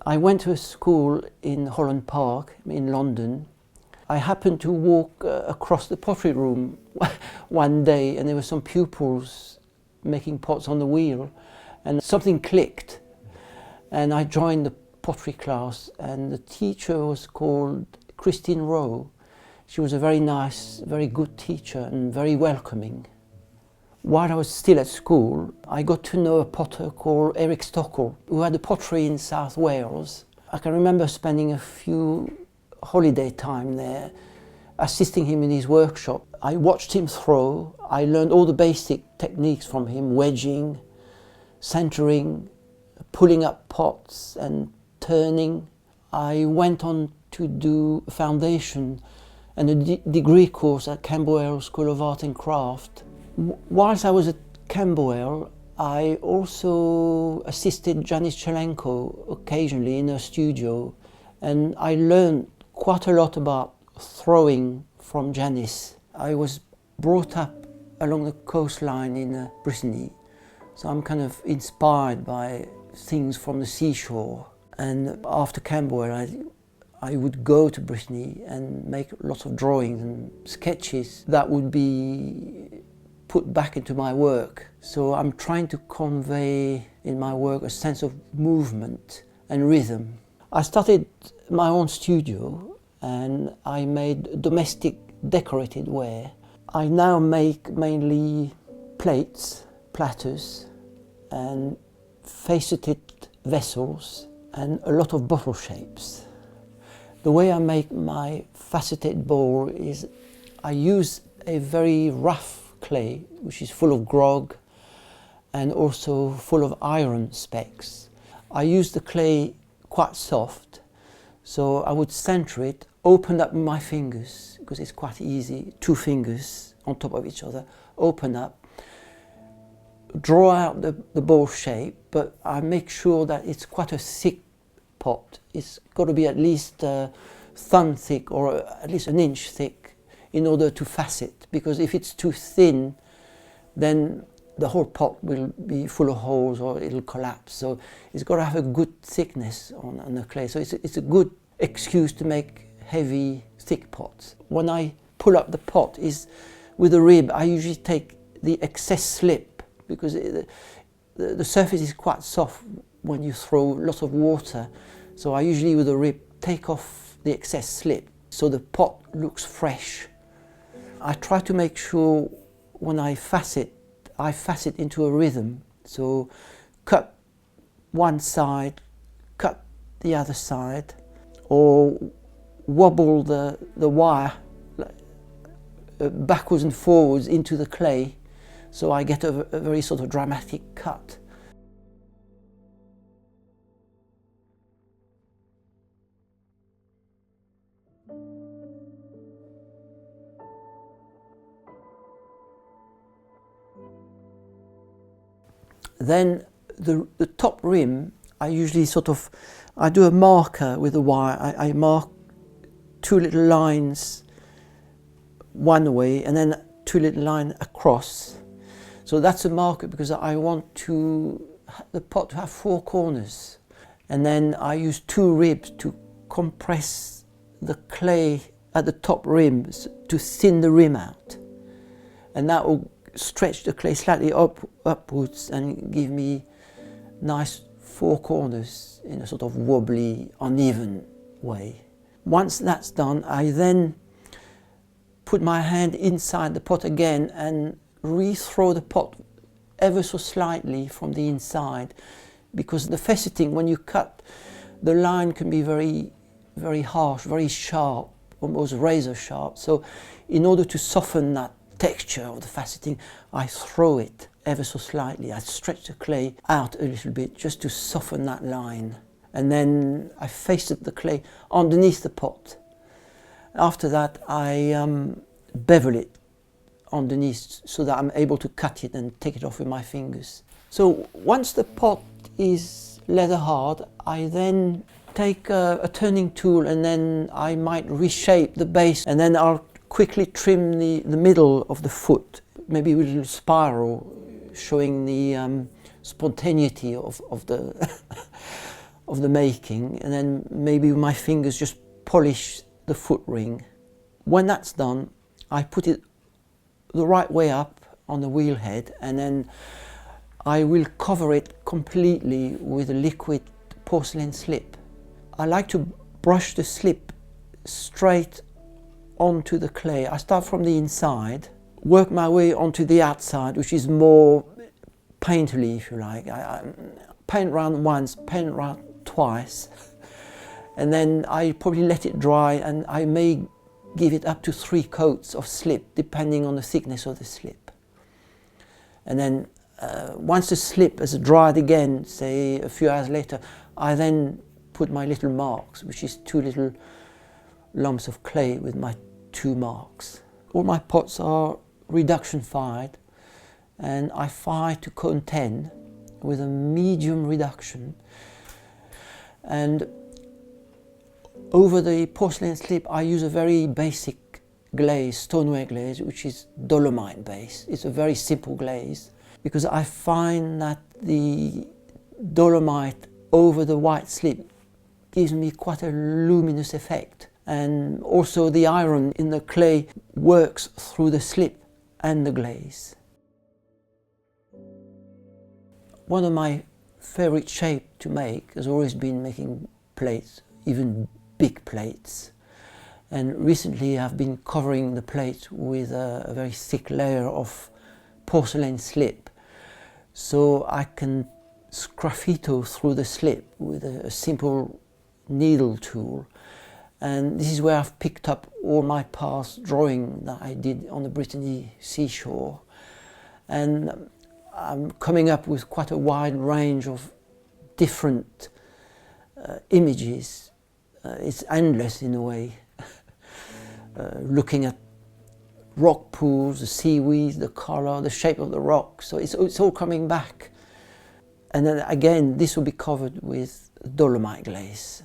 I went to a school in Holland Park in London. I happened to walk across the pottery room one day, and there were some pupils making pots on the wheel, and something clicked, and I joined the pottery class, and the teacher was called Christine Rowe. She was a very nice, very good teacher and very welcoming. While I was still at school, I got to know a potter called Eric Stockel, who had a pottery in South Wales. I can remember spending a few holiday time there, assisting him in his workshop. I watched him throw. I learned all the basic techniques from him: wedging, centering, pulling up pots and turning. I went on to do a foundation and a degree course at Camberwell School of Art and Craft. Whilst I was at Camberwell, I also assisted Janice Chelenko occasionally in her studio, and I learned quite a lot about throwing from Janice. I was brought up along the coastline in Brittany, so I'm kind of inspired by things from the seashore. And after Camberwell, I would go to Brittany and make lots of drawings and sketches that would be put back into my work. So I'm trying to convey in my work a sense of movement and rhythm. I started my own studio and I made domestic decorated ware. I now make mainly plates, platters, and faceted vessels and a lot of bottle shapes. The way I make my faceted bowl is I use a very rough clay, which is full of grog and also full of iron specks. I use the clay quite soft, so I would center it, open up my fingers, because it's quite easy, 2 fingers on top of each other, open up, draw out the bowl shape, but I make sure that it's quite a thick pot. It's got to be at least thumb thick or at least an inch thick in order to facet, because if it's too thin, then the whole pot will be full of holes or it'll collapse. So it's got to have a good thickness on the clay. So it's a good excuse to make heavy, thick pots. When I pull up the pot, with a rib, I usually take the excess slip, because the surface is quite soft when you throw lots of water. So I usually, with a rib, take off the excess slip so the pot looks fresh. I try to make sure when I facet into a rhythm. So cut one side, cut the other side, or wobble the wire backwards and forwards into the clay, so I get a very sort of dramatic cut. Then the top rim, I usually I do a marker with a wire. I mark 2 little lines one way and then 2 little lines across. So that's a marker because I want the pot to have 4 corners. And then I use 2 ribs to compress the clay at the top rim to thin the rim out. And that will stretch the clay slightly upwards and give me nice 4 corners in a sort of wobbly, uneven way. Once that's done, I then put my hand inside the pot again and re-throw the pot ever so slightly from the inside, because the faceting, when you cut, the line can be very, very harsh, very sharp, almost razor sharp. So in order to soften that texture of the faceting, I throw it ever so slightly. I stretch the clay out a little bit just to soften that line. And then I facet the clay underneath the pot. After that, I bevel it underneath so that I'm able to cut it and take it off with my fingers. So once the pot is leather hard, I then take a turning tool and then I might reshape the base, and then I'll quickly trim the middle of the foot, maybe with a little spiral showing the spontaneity of the of the making, and then maybe with my fingers just polish the foot ring. When that's done, I put it the right way up on the wheel head, and then I will cover it completely with a liquid porcelain slip. I like to brush the slip straight onto the clay. I start from the inside, work my way onto the outside, which is more painterly, if you like. I paint round once, paint round twice, and then I probably let it dry, and I may give it up to 3 coats of slip, depending on the thickness of the slip. And then once the slip has dried again, say a few hours later, I then put my little marks, which is 2 little lumps of clay with my 2 marks. All my pots are reduction fired, and I fire to cone 10 with a medium reduction. And over the porcelain slip I use a very basic glaze, stoneware glaze, which is dolomite based. It's a very simple glaze, because I find that the dolomite over the white slip gives me quite a luminous effect. And also the iron in the clay works through the slip and the glaze. One of my favorite shapes to make has always been making plates, even big plates. And recently I've been covering the plate with a very thick layer of porcelain slip, so I can sgraffito through the slip with a simple needle tool. And this is where I've picked up all my past drawing that I did on the Brittany seashore. And I'm coming up with quite a wide range of different images. It's endless in a way. Looking at rock pools, the seaweed, the colour, the shape of the rock. So it's all coming back. And then again, this will be covered with dolomite glaze.